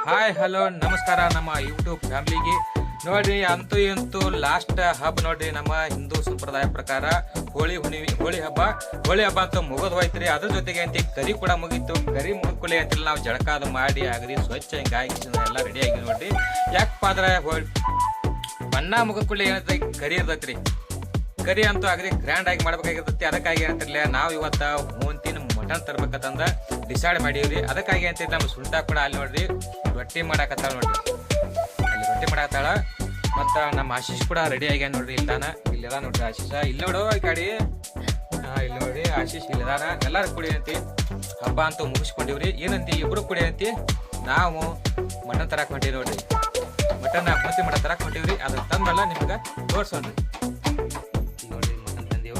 Hi hello ನಮಸ್ಕಾರ ನಮ್ಮ YouTube ಫ್ಯಾಮಿಲಿಗೆ. ನೋಡ್ರಿ, ಅಂತೂ ಇಂತೂ ಲಾಸ್ಟ್ ಹಬ್ಬ ನೋಡ್ರಿ. ನಮ್ಮ ಹಿಂದೂ ಸಂಪ್ರದಾಯ ಪ್ರಕಾರ ಹೋಳಿ ಹಬ್ಬ ಅಂತ ಮುಗಿದ್ ಹೋಯ್ತ್ರಿ. ಅದ್ರ ಜೊತೆಗೆ ಅಂತ ಕರಿ ಕೂಡ ಮುಗೀತು. ಕರಿ ಮುಗಿದ್ಕೊಳ್ಳಿ ಅಂತಿಲ್ಲ, ನಾವು ಜಳಕ ಅದು ಮಾಡಿ ಅಗದಿ ಸ್ವಚ್ಛ ಹಿಂಗಾಗಿ ಎಲ್ಲ ರೆಡಿ ಆಗಿ ನೋಡ್ರಿ. ಯಾಕಪ್ಪ ಅಂದ್ರೆ ಬಣ್ಣ ಮುಗಿದ್ಕೊಳ್ಳಿ ಏನಂತ ಕರಿ ಇರ್ತೈತ್ರಿ. ಕರಿ ಅಂತೂ ಅಗದಿ ಗ್ರ್ಯಾಂಡ್ ಆಗಿ ಮಾಡ್ಬೇಕಾಗಿರ್ತೈತಿ. ಅದಕ್ಕಾಗಿ ಏನಂತಿರ್ಲಿ, ನಾವು ಇವತ್ತ ಮೂಂತಿನ ಮಟನ್ ತರ್ಬೇಕಂತಂದ ಡಿಸೈಡ್ ಮಾಡೀವ್ರಿ. ಅದಕ್ಕಾಗಿ ಅಂತ ನಮ್ಮ ಸುಲ್ತಾ ಕೂಡ ಅಲ್ಲಿ ನೋಡ್ರಿ ರೊಟ್ಟಿ ಮಾಡಾಕತ್ತಾಳ ನೋಡ್ರಿ. ಅಲ್ಲಿ ರೊಟ್ಟಿ ಮಾಡಾಕತ್ತಾಳ. ಮತ್ತ ನಮ್ಮ ಆಶೀಶ್ ಕೂಡ ರೆಡಿ ಆಗ್ಯಾನ ನೋಡ್ರಿ. ಇಲ್ಲದ ನೋಡ್ರಿ ಆಶೀಷ. ಇಲ್ಲಿ ನೋಡು ಈ ಕಡೆ. ಇಲ್ಲಿ ನೋಡಿ ಆಶೀಶ್ ಇಲ್ಲದಾನ. ಎಲ್ಲಾರು ಕುಡಿ ಅಂತಿ ಹಬ್ಬ ಅಂತೂ ಮುಗಿಸ್ಕೊಂಡಿವ್ರಿ. ಏನಂತಿ ಇಬ್ರು ಕುಡಿ ಅಂತಿ. ನಾವು ಮಟನ್ ತರಾಕ್ ಹೊಂಟೀವಿ ನೋಡ್ರಿ. ಮಟನ್ ಪೂರ್ತಿ ಮಟನ್ ತರಾಕ್ ಹೊಂಟೀವ್ರಿ. ಅದ್ರ ತಂದಲ್ಲ ನಿಮ್ಗ ತೋರ್ಸೋಣ್ರಿ. ನೋಡ್ರಿ ಮಟನ್ ತಂದೀವ.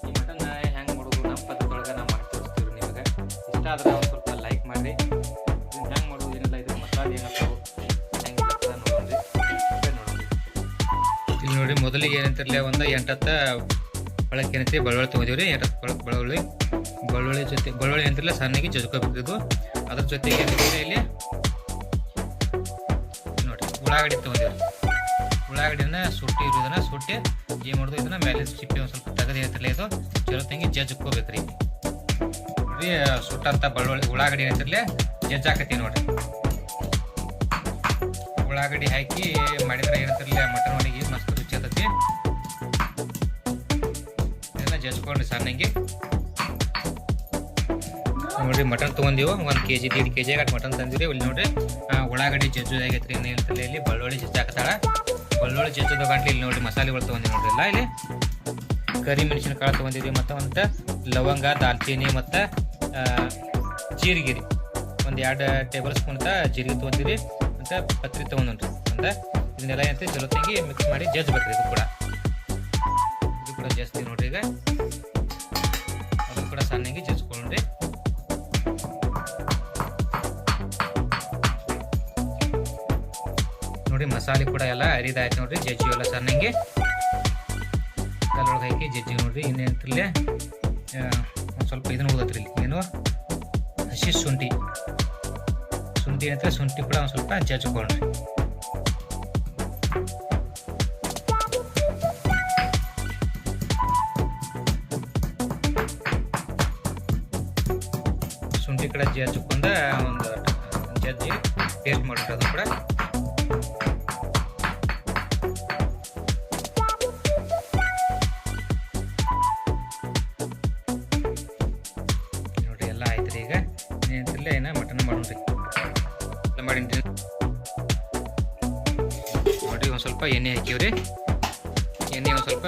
ಈ ಮಟನ್ ಹೆಂಗ್ ಮಾಡೋದು ನಮ್ಮ ಪದ್ಧತಿಯೊಳಗ ನಾವು ಮಾಡಿ ತೋರಿಸ್ತೀವ್ರಿ ನಿಮ್ಗೆ. ಇಷ್ಟ ಆದ್ರೆ ಒಂದು ಸ್ವಲ್ಪ ಲೈಕ್ ಮಾಡ್ರಿ. ಹೆಂಗ್ ಮಾಡೋದು ಏನಿಲ್ಲ, ಇದ್ರ ಮಸಾಲೆ ಏನಪ್ಪ ಹೆಂಗಿಲ್ಲ ನೋಡ್ರಿ. ಇಲ್ಲಿ ನೋಡ್ರಿ, ಮೊದಲಿಗೆ ಏನಂತಿರ್ಲಿ ಒಂದು 8 ಬಳಕೆ ಏನೈತಿ ಬೆಳ್ಳುಳ್ಳಿ ತೊಗೊಂಡಿವ್ರಿ. 8 ಬೆಳ್ಳುಳ್ಳಿ ಅಂತಿರ್ಲಿ ಸಣ್ಣಗೆ ಜಜ್ಕೋಬೇಕಿದ್ದು. ಅದ್ರ ಜೊತೆಗೆ ಏನಂತಿರ್ಲಿ ಇಲ್ಲಿ ನೋಡ್ರಿ ಉಳ್ಳಾಗಡ್ಡಿ ತೊಗೊಂಡಿವ್ರಿ. ಉಳ್ಳಾಗಡ್ಡಿನ ಸುಟ್ಟಿ ಇದನ್ನ ಸುಟ್ಟಿ ಏನು ಮಾಡೋದು, ಇದನ್ನ ಮೇಲೆ ಸಿಪ್ಪಿ ಒಂದು ಸ್ವಲ್ಪ ತೆಗೆದು ಏನಂತಿರ್ಲಿ ಇದು ಚಲೋ ತಂಗಿ ಜಜ್ಕೋಬೇಕ್ರಿ. ನೋಡ್ರಿ ಸುಟ್ಟಂತ ಉಳ್ಳಾಗಡ್ಡಿ ಏನಂತಿರ್ಲಿ ಜಜ್ಜಾಕತ್ತೀವಿ ನೋಡ್ರಿ. ಉಳ್ಳಾಗಡ್ಡಿ ಹಾಕಿ ಮಾಡಿದ್ರೆ ಏನಂತಿರ್ಲಿ ಮಟನ್ ಒಳಗೆ ಮಸ್ತ್ ರುಚಿ ಆಗ್ತೈತಿ. ಇದನ್ನ ಜಜ್ಕೊಂಡ್ರಿ ಸಣ್ಣಂಗೆ. ನೋಡ್ರಿ ಮಟನ್ ತೊಗೊಂಡಿವು 1 kg 1.5 kg ಆಗಿ ಮಟನ್ ತಂದಿರಿ. ಇಲ್ಲಿ ನೋಡ್ರಿ ಉಳ್ಳಾಗಡ್ಡಿ ಜಜ್ಜೋದಾಗೈತ್ರಿ. ಏನಂತಲ್ಲ ಇಲ್ಲಿ ಬೆಳ್ಳುಳ್ಳಿ ಜಜ್ಜಾಕತ್ತಾಳ. ಬೆಳ್ಳುಳ್ಳಿ ಜಜ್ಜೋದ ಗಂಟ್ಲಿ ಇಲ್ಲಿ ನೋಡ್ರಿ ಮಸಾಲೆಗಳು ತೊಗೊಂಡಿವಿ ನೋಡ್ರಿ. ಎಲ್ಲ ಇಲ್ಲಿ ಕರಿ ಮೆಣಸಿನಕಾಳು ತೊಗೊಂಡಿದ್ವಿ. ಮತ್ತು ಲವಂಗ, ದಾಲ್ಚಿನ್ನಿ ಮತ್ತು ಜೀರಿಗೆ ಒಂದು 2 ಟೇಬಲ್ ಸ್ಪೂನ್ ಜೀರಿಗೆ ತೊಗೊಂಡಿರಿ. ಮತ್ತು ಪತ್ರಿ ತೊಗೊಂಡ್ರಿ. ಮತ್ತು ಇದನ್ನೆಲ್ಲ ಏನಂತ ಚಲೋ ತಂಗಿ ಮಿಕ್ಸ್ ಮಾಡಿ ಜಜ್ಬೇಕ್ರಿ. ಇದು ಕೂಡ ಜಜ್ತೀವಿ ನೋಡ್ರಿ. ಈಗ ಅದು ಕೂಡ ಸಣ್ಣಗೆ ಜಜ್ಕೊಂಡ್ರಿ. ನೋಡಿ ಮಸಾಲೆ ಕೂಡ ಎಲ್ಲ ಅರಿದಾಯ್ತು ನೋಡ್ರಿ. ಜಜ್ಜಿ ಎಲ್ಲ ಸಣ್ಣಂಗೆ ಕಲ್ಲೊಳಗೆ ಹಾಕಿ ಜಜ್ಜಿ ನೋಡ್ರಿ. ಇನ್ನೇಂತಿರ್ಲಿ ಒಂದು ಸ್ವಲ್ಪ ಇದನ್ನ ಉಳಿದತ್ರಿ. ಇಲ್ಲಿ ಏನು ಹಸಿ ಶುಂಠಿ ಅಂತ ಶುಂಠಿ ಕೂಡ ಒಂದು ಸ್ವಲ್ಪ ಜಜ್ಕೊಳ್ರಿ. ಶುಂಠಿ ಕೂಡ ಜಜ್ಕೊಂಡ ಒಂದು ಜಜ್ಜಿ ಪೇಸ್ಟ್ ಮಾಡ್ರಿ. ಅದು ಕೂಡ ನೋಡ್ರಿ ಎಲ್ಲ ಆಯ್ತ್ರಿ. ಈಗ ಏನಂತಿಲ್ಲ ಏನ ಮಟನ್ ಮಾಡೋಣ್ರಿ. ಮಾಡಿನ್ರಿ ನೋಡ್ರಿ. ಒಂದು ಸ್ವಲ್ಪ ಎಣ್ಣೆ ಹಾಕಿವ್ರಿ. ಎಣ್ಣೆ ಒಂದು ಸ್ವಲ್ಪ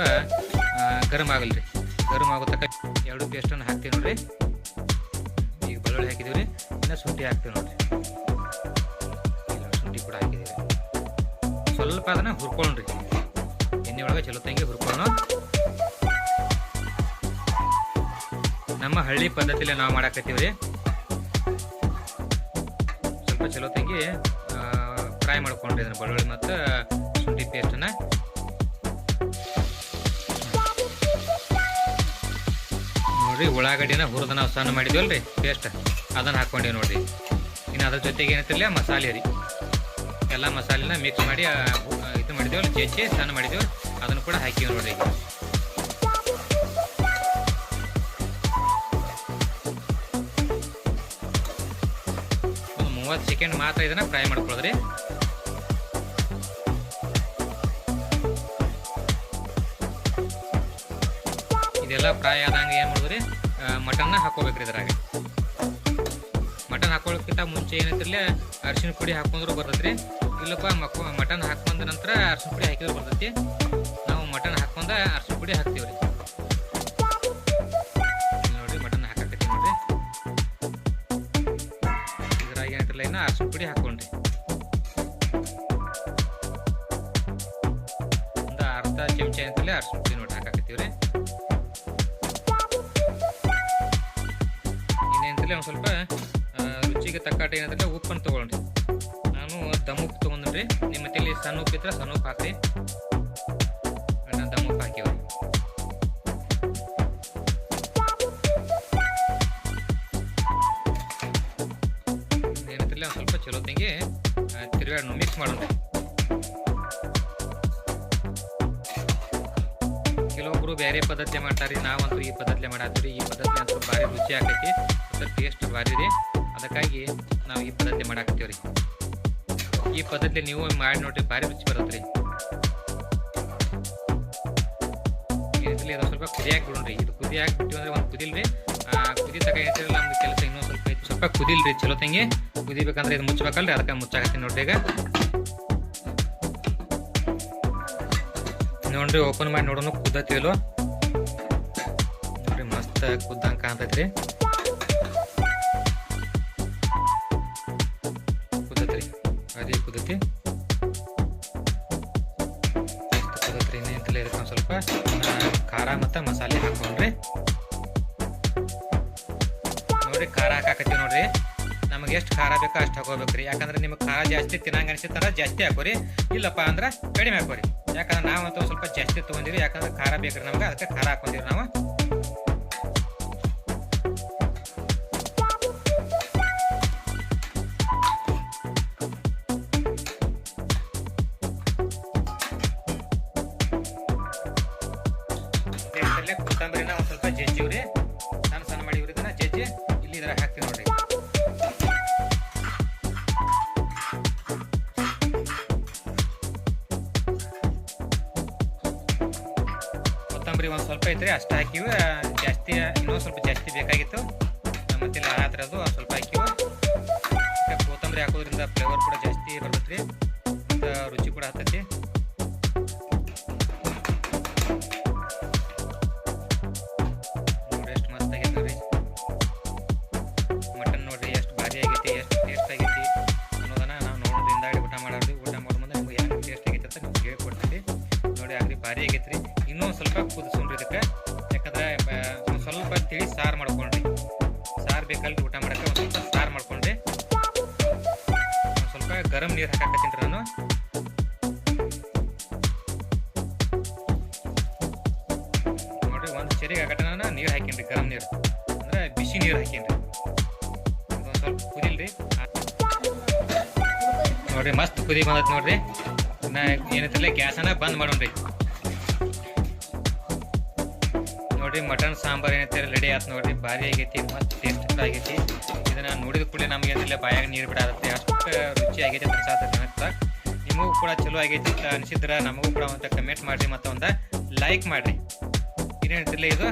ಗರಂ ಆಗಲ್ರಿ. ಗರಂ ಆಗೋ ತಕ್ಕ 2 ಪೇಸ್ಟನ್ನು ಹಾಕ್ತೀವಿ ನೋಡ್ರಿ. ಈಗ ಬೆಳ್ಳುಳ್ಳಿ ಹಾಕಿದೀವ್ರಿ. ಇನ್ನು ಶುಂಠಿ ಹಾಕ್ತೀವಿ ನೋಡ್ರಿ. ಶುಂಠಿ ಕೂಡ ಹಾಕಿದೀವಿ. ಸ್ವಲ್ಪ ಅದನ್ನ ಹುರ್ಕೊಳ್ಳ್ರಿ. ಎಣ್ಣೆ ಒಳಗೆ ಚಲೋ ತಂಗಿ ಹುರ್ಕೊಳ್ಳೋಣ. ನಮ್ಮ ಹಳ್ಳಿ ಪದ್ಧತಿಯಲ್ಲಿ ನಾವು ಮಾಡಾಕತ್ತೀವ್ರಿ. ಸ್ವಲ್ಪ ಚಲೋ ತಂಗಿ ಫ್ರೈ ಮಾಡ್ಕೊಂಡ್ರಿ ಇದನ್ನ ಬೆಳ್ಳುಳ್ಳಿ ಮತ್ತು ಶುಂಠಿ ಪೇಸ್ಟನ್ನ. ನೋಡ್ರಿ ಉಳ್ಳಾಗಡ್ಡಿನ ಹುರಿದ ನಾವು ಸಣ್ಣ ಮಾಡಿದ್ವಲ್ರಿ ಪೇಸ್ಟ್, ಅದನ್ನು ಹಾಕ್ಕೊಂಡಿವಿ ನೋಡ್ರಿ. ಇನ್ನು ಅದ್ರ ಜೊತೆಗೆ ಏನಂತಿರಲಿಲ್ಲ ಮಸಾಲೆ ರೀ. ಎಲ್ಲ ಮಸಾಲೆನ ಮಿಕ್ಸ್ ಮಾಡಿ ಇದು ಮಾಡಿದೇವಲ್ಲ ಜಜ್ಜಿ ಸಣ್ಣ ಮಾಡಿದೇವೆ, ಅದನ್ನು ಕೂಡ ಹಾಕಿವಿ ನೋಡ್ರಿ. ಈಗ ಒಂದು 30 ಸೆಕೆಂಡ್ ಮಾತ್ರ ಇದನ್ನ ಫ್ರೈ ಮಾಡ್ಕೊಳ್ಳೋದ್ರಿ. ಇದೆಲ್ಲ ಫ್ರೈ ಆದಂಗೆ ಏನು ಮಾಡಿದ್ರಿ, ಮಟನ್ನ ಹಾಕೋಬೇಕ್ರಿ. ಇದ್ರಾಗ ಮಟನ್ ಹಾಕೊಳ್ಳೋಕ್ಕಿಂತ ಮುಂಚೆ ಏನಂತಿರ್ಲಿ ಅರಿಶಿನ ಪುಡಿ ಹಾಕೊಂಡ್ರು ಬರ್ತೈತ್ರಿ. ಇಲ್ಲಪ್ಪ ಮಟನ್ ಹಾಕೊಂಡ ನಂತರ ಅರಿಶಿನ ಪುಡಿ ಹಾಕಿದ್ರೆ ಬರ್ತೈತಿ. ನಾವು ಮಟನ್ ಹಾಕೊಂಡ ಅರಿಶಿನ ಪುಡಿ ಹಾಕ್ತೀವ್ರಿ. ನೋಡ್ರಿ ಮಟನ್ ಹಾಕಕತ್ತೀವಿ ನೋಡ್ರಿ. ಇದ್ರಾಗ ಏನಂತಿರ್ಲ ಇನ್ನ ಅರಿಶಿನ ಪುಡಿ ಹಾಕೊಂಡ್ರಿ. ಒಂದು ಅರ್ಧ ಚಮಚ ಅಂತಲೇ ಅರಿಶಿನ ಪುಡಿ ನೋಡಿ ಹಾಕಕತ್ತೀವ್ರಿ. ಇನ್ನೇಂತಲೇ ಒಂದು ಸ್ವಲ್ಪ ರುಚಿಗೆ ತಕ್ಕಾಟ ಏನಂದ್ರೆ ಉಪ್ಪನ್ನು ತೊಗೊಳ್ರಿ. ನಾನು ದಮ್ ಉಪ್ಪು ತೊಗೊಂಡ್ರಿ. ನಿಮ್ಮ ಮತ್ತಲ್ಲಿ ಸಣ್ಣ ಉಪ್ಪು ಇದ್ರೆ ಸಣ್ಣ ಉಪ್ಪು ಹಾಕ್ರಿ. ನಾನು ದಮ್ ಉಪ್ಪು ಹಾಕಿವ್ರಿ. ಏನಂತಿಲ್ಲ ಸ್ವಲ್ಪ ಚಲೋ ತಂಗಿ ತಿರುಗಾಡಿ ಮಿಕ್ಸ್ ಮಾಡೋಣ. ಕೆಲವೊಬ್ರು ಬೇರೆ ಪದ್ಧತಿ ಮಾಡ್ತಾರೆ, ನಾವಂತೂ ಈ ಪದ್ಧತಿ ಮಾಡತ್ತೀವಿ. ಈ ಪದ್ಧತಿ ಅಂತೂ ಭಾರಿ ರುಚಿ ಆಕೈತಿ, ಟೇಸ್ಟ್ ಭಾರಿ ರೀ. ಅದಕ್ಕಾಗಿ ನಾವು ಈ ಪದ್ಧತಿ ಮಾಡಾಕತ್ತೀವಿ ರೀ. ಈ ಪದ್ಧತಿ ನೀವು ಮಾಡಿ ನೋಡ್ರಿ, ಭಾರಿ ರುಚಿ ಬರುತ್ತೆ ರೀ. ಇದು ಸ್ವಲ್ಪ ಕುದಿ ಹಾಕ್ಬಿಡ್ರಿ. ಇದು ಕುದಿ ಹಾಕ್ಬಿಟ್ಟು ಅಂದ್ರೆ ಒಂದು ಕುದಿಲ್ರಿ, ಕುದಿ ತಗ ಹೇಳ್ತಿರಲ್ಲ ನಮ್ದು ಕೆಲಸ ಇನ್ನೂ ಸ್ವಲ್ಪ ಐತಿ. ಸ್ವಲ್ಪ ಕುದಿಲ್ರಿ ಚಲೋ ತಂಗಿ, ಕುದಿಬೇಕಂದ್ರೆ ಇದು ಮುಚ್ಚಬೇಕಲ್ರಿ, ಅದಕ್ಕೆ ಮುಚ್ಚಾಕತ್ತೀನಿ ನೋಡ್ರಿ. ಈಗ ನೋಡ್ರಿ ಓಪನ್ ಮಾಡಿ ನೋಡೋಣ ಕುದ್ದತಿವಲ್ಲೋ ನೋಡ್ರಿ, ಮಸ್ತ್ ಕುದ್ದಂಗೆ ಕಾಣ್ತೈತ್ರಿ. ಕುದತ್ರಿ ಅದೇ ಕುದತಿ ಕುದತ್ರಿ. ಇನ್ನೇಂತಲ್ಲ ಇದಕ್ಕೆ ಒಂದು ಸ್ವಲ್ಪ ಖಾರ ಮತ್ತು ಮಸಾಲೆ ಹಾಕೊಂಡ್ರಿ. ನೋಡ್ರಿ ಖಾರ ಹಾಕಾಕತ್ತೀವಿ ನೋಡ್ರಿ. ನಮಗೆ ಎಷ್ಟು ಖಾರ ಬೇಕೋ ಅಷ್ಟು ಹಾಕೋಬೇಕ್ರಿ. ಯಾಕಂದ್ರೆ ನಿಮಗೆ ಖಾರ ಜಾಸ್ತಿ ತಿನ್ನಂಗೆ ಅನಿಸಿರ್ತಾರ ಜಾಸ್ತಿ ಹಾಕೋರಿ, ಇಲ್ಲಪ್ಪ ಅಂದ್ರೆ ಕಡಿಮೆ ಹಾಕೋರಿ. ಯಾಕಂದ್ರೆ ನಾವಂತೂ ಸ್ವಲ್ಪ ಜಾಸ್ತಿ ತೊಗೊಂಡಿವಿ, ಯಾಕಂದ್ರೆ ಖಾರ ಬೇಕ್ರಿ ನಮ್ಗೆ, ಅದಕ್ಕೆ ಖಾರ ಹಾಕೊಂಡಿವಿ ನಾವು. ಕೊತ್ತಂಬರಿನ ಒಂದು ಸ್ವಲ್ಪ ಜಜ್ಜಿವ್ರಿ, ಸಣ್ಣ ಸಣ್ಣ ಮಾಡಿವ್ರಿ. ಇದನ್ನ ಜಜ್ಜಿ ಇಲ್ಲಿ ಇದ್ರ ಹಾಕ್ತೀವಿ ನೋಡ್ರಿ. ಕೊತ್ತಂಬರಿ ಒಂದು ಸ್ವಲ್ಪ ಐತ್ರಿ, ಅಷ್ಟು ಹಾಕಿವಿ. ಜಾಸ್ತಿ ಇನ್ನೊಂದು ಸ್ವಲ್ಪ ಜಾಸ್ತಿ ಬೇಕಾಗಿತ್ತು, ಮತ್ತಿಲ್ಲ ಆ ಥರದ್ದು ಒಂದು ಸ್ವಲ್ಪ ಹಾಕಿವಿ. ಕೊತ್ತಂಬರಿ ಹಾಕೋದ್ರಿಂದ ಫ್ಲೇವರ್ ಕೂಡ ಜಾಸ್ತಿ ಬರ್ತೈತ್ರಿ, ಮತ್ತು ರುಚಿ ಕೂಡ ಹತ್ತೈತಿ. ನೋಡ್ರಿ ಎಷ್ಟು ಮಸ್ತ್ ಆಗೈತೆ ನೋಡ್ರಿ ಮಟನ್. ನೋಡ್ರಿ ಎಷ್ಟು ಭಾರಿ ಆಗೈತಿ, ಎಷ್ಟು ಟೇಸ್ಟ್ ಆಗೈತಿ ಅನ್ನೋದನ್ನ ನಾವು ನೋಡೋದ್ರಿಂದ ಊಟ ಮಾಡೋದು. ಊಟ ಮಾಡೋ ಮುಂದೆ ನಿಮ್ಗೆ ಹೆಂಗೆ ಟೇಸ್ಟ್ ಆಗೈತೆ ಅಂತ ನಿಮ್ಗೆ ಹೇಳ್ಕೊಡ್ತೀವಿ ನೋಡಿ. ಆಗ್ರಿ ಭಾರಿ ಆಗೈತ್ರಿ. ಇನ್ನೊಂದು ಸ್ವಲ್ಪ ಕುದಿಸೋಣ್ರಿ ಇದಕ್ಕೆ, ಯಾಕಂದ್ರೆ ಒಂದು ಸ್ವಲ್ಪ ತಿಳಿ ಸಾರು ಮಾಡ್ಕೊಂಡ್ರಿ. ಸಾರು ಬೇಕಲ್ರಿ ಊಟ ಮಾಡೋಕ್ಕೆ, ಒಂದು ಸ್ವಲ್ಪ ಸಾರು ಮಾಡ್ಕೊಂಡ್ರಿ. ಒಂದು ಸ್ವಲ್ಪ ಗರಂ ನೀರು ಹಾಕಾಕತ್ತೀನಿ ರೀ ನಾನು. ನೋಡ್ರಿ ಒಂದು ಚೆರಿಗೆ ಹಾಕಟ ನಾನು ನೀರು ಹಾಕೀನಿ, ಗರಂ ನೀರು ಅಂದ್ರೆ ಬಿಸಿ ನೀರು ಹಾಕೀನಿ. ಒಂದು ಸ್ವಲ್ಪ ಕುದಿಲ್ರಿ ನೋಡ್ರಿ, ಮಸ್ತ್ ಕುದಿ ಬಂದೈತಿ ನೋಡ್ರಿ. ಏನೈತಲ್ಲ ಗ್ಯಾಸನ್ನ ಬಂದ್ ಮಾಡೋಣ್ರಿ. ನೋಡ್ರಿ ಮಟನ್ ಸಾಂಬಾರ್ ಏನೈತೆ ರೆಡಿ ಆಯ್ತು ನೋಡ್ರಿ, ಭಾರಿ ಆಗೈತಿ, ಮಸ್ತ್ ಟೇಸ್ಟ್ ಆಗೈತಿ. ಇದನ್ನ ನೋಡಿದ ಕೂಡಲೇ ನಮ್ಗೆ ಏನಿಲ್ಲ ಬಾಯಾಗ ನೀರು ಬಿಡಾಗುತ್ತೆ, ಅಷ್ಟು ರುಚಿ ಆಗೈತಿ ಅನ್ಸಾತ. ನಿಮಗೂ ಕೂಡ ಚಲೋ ಆಗೈತಿ ಅಂತ ಅನಿಸಿದ್ರೆ ನಮಗೂ ಕೂಡ ಒಂದು ಕಮೆಂಟ್ ಮಾಡಿರಿ ಮತ್ತು ಒಂದು ಲೈಕ್ ಮಾಡಿರಿ. ಏನೇಳ್ತಿಲ್ಲ ಇದು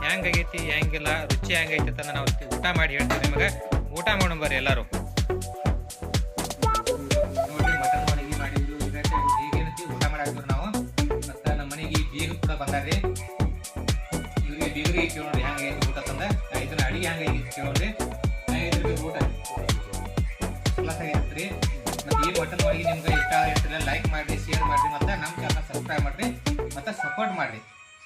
ಹೆಂಗಾಗೈತಿ ಹೆಂಗಿಲ್ಲ, ರುಚಿ ಹೆಂಗೈತಿ ಅಂತ ನಾವು ಊಟ ಮಾಡಿ ಹೇಳ್ತೀವಿ ನಿಮಗೆ. ಊಟ ಮಾಡೋಣ ಬರ್ರಿ ಎಲ್ಲರೂ. ನೋಡ್ರಿ ಮಟನ್ ಅಡಿಗೆ ಮಾಡಿದ್ರು, ಈಗೇನೈತಿ ಊಟ ಮಾಡಾಕ್ತೀವಿ ನಾವು. ಮತ್ತು ನಮ್ಮ ಮನೆಗೆ ಬೀಗರು ಕೂಡ ಬಂದಾರ್ರಿ. ಇವ್ರಿಗೆ ಬೀಗರಿಗೆ ಕೇಳೋಣ್ರಿ ಹೆಂಗೈತಿ ಊಟ ತಂದ. ಇದನ್ನ ಅಡಿಗೆ ಹೆಂಗೈತಿ ಕೇಳೋಣ್ರಿ. ಊಟ ಪ್ಲಸ್ ಆಗೈತ್ರಿ. ಮತ್ತು ಈ ಮಟನ್ ಅಡಿಗೆ ನಿಮ್ಗೆ ಇಷ್ಟ ಆಗಿರ್ತಿಲ್ಲ ಲೈಕ್ ಮಾಡಿರಿ, ಶೇರ್ ಮಾಡಿರಿ, ಮತ್ತು ನಮ್ಮ ಚಾನಲ್ ಸಬ್ಸ್ಕ್ರೈಬ್ ಮಾಡಿರಿ, ಮತ್ತು ಸಪೋರ್ಟ್ ಮಾಡಿರಿ.